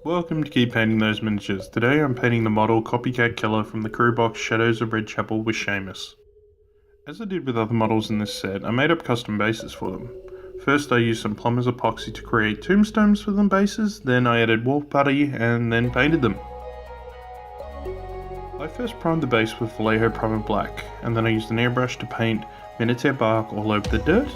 Welcome to Keep Painting Those Miniatures. Today I'm painting the model Copycat Killer from the crew box Shadows of Redchapel with Seamus. As I did with other models in this set, I made up custom bases for them. First I used some plumber's epoxy to create tombstones for the bases, then I added wall putty and then painted them. I first primed the base with Vallejo Primer Black, and then I used an airbrush to paint Minotaur bark all over the dirt.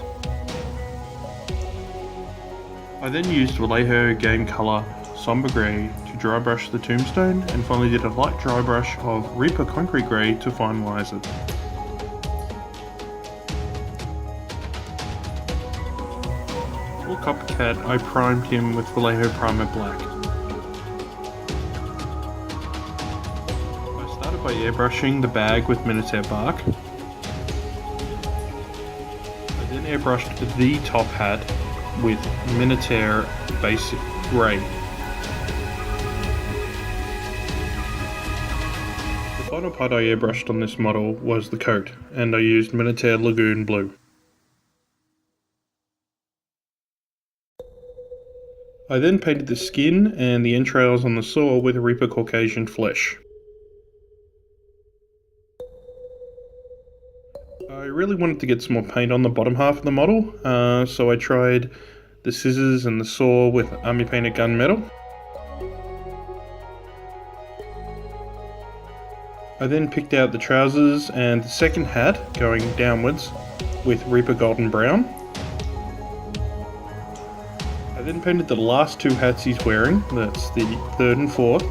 I then used Vallejo Game Color Somber Grey to dry brush the tombstone, and finally did a light dry brush of Reaper Concrete Grey to finalise it. For Copycat, I primed him with Vallejo Primer Black. I started by airbrushing the bag with Minotaur bark. I then airbrushed the top hat with Minotaur Basic Grey. The final part I airbrushed on this model was the coat, and I used Minotaur Lagoon Blue. I then painted the skin and the entrails on the saw with Reaper Caucasian flesh. I really wanted to get some more paint on the bottom half of the model, so I tried the scissors and the saw with army painted gunmetal. I then picked out the trousers and the second hat going downwards with Reaper Golden Brown. I then painted the last two hats he's wearing, that's the third and fourth,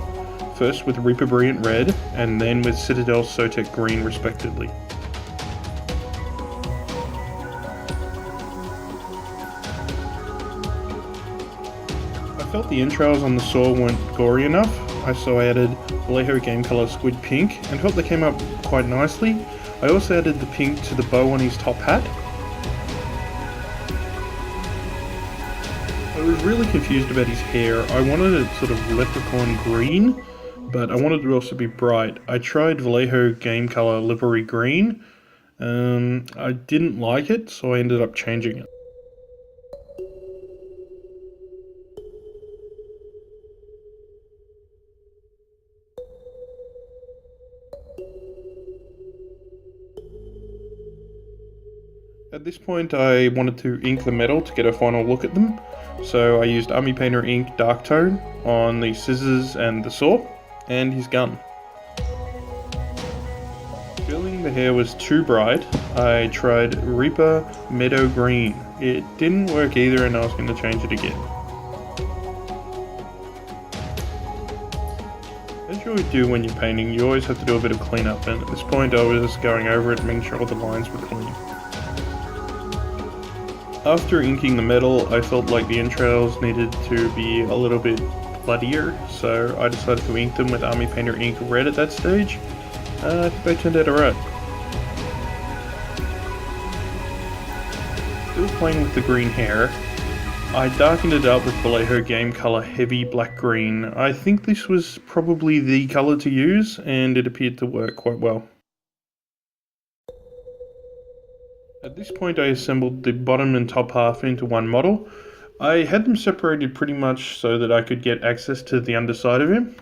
first with Reaper Brilliant Red and then with Citadel Sotek Green respectively. I felt the entrails on the saw weren't gory enough, so I added Vallejo Game Color Squid Pink and felt they came up quite nicely. I also added the pink to the bow on his top hat. I was really confused about his hair. I wanted it sort of leprechaun green, but I wanted it to also be bright. I tried Vallejo Game Color Livery Green. I didn't like it, so I ended up changing it. At this point I wanted to ink the metal to get a final look at them, so I used Army Painter Ink Dark Tone on the scissors and the saw, and his gun. Feeling the hair was too bright, I tried Reaper Meadow Green. It didn't work either and I was going to change it again. As you would do when you're painting, you always have to do a bit of cleanup, and at this point I was going over it, making sure all the lines were clean. After inking the metal, I felt like the entrails needed to be a little bit bloodier, so I decided to ink them with Army Painter Ink Red at that stage. I think they turned out alright. Still playing with the green hair, I darkened it up with Vallejo Game Color Heavy Black Green. I think this was probably the colour to use, and it appeared to work quite well. At this point I assembled the bottom and top half into one model. I had them separated pretty much so that I could get access to the underside of him.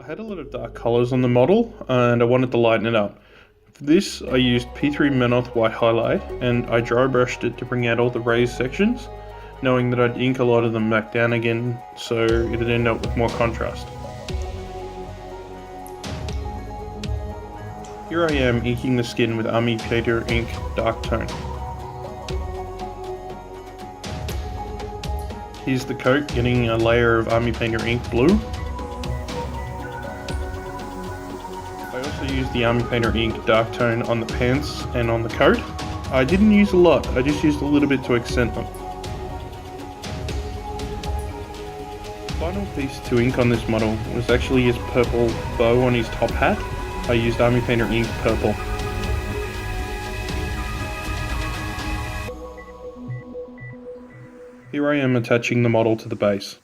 I had a lot of dark colours on the model and I wanted to lighten it up. For this I used P3 Menoth White Highlight and I dry brushed it to bring out all the raised sections, knowing that I'd ink a lot of them back down again so it'd end up with more contrast. Here I am inking the skin with Army Painter Ink Dark Tone. Here's the coat, getting a layer of Army Painter Ink Blue. I also used the Army Painter Ink Dark Tone on the pants and on the coat. I didn't use a lot, I just used a little bit to accent them. The final piece to ink on this model was actually his purple bow on his top hat. I used Army Painter Ink Purple. Here I am attaching the model to the base.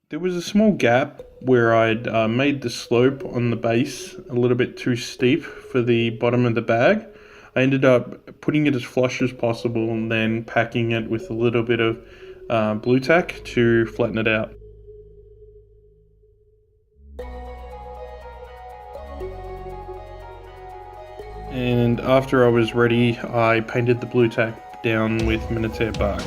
There was a small gap where I'd made the slope on the base a little bit too steep for the bottom of the bag. I ended up putting it as flush as possible and then packing it with a little bit of blue tack to flatten it out. And after I was ready, I painted the blue tack down with Minotaur bark.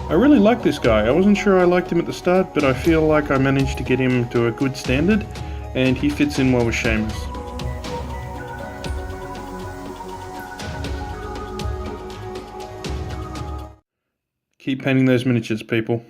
I really like this guy. I wasn't sure I liked him at the start, but I feel like I managed to get him to a good standard, and he fits in well with Seamus. Keep painting those miniatures, people.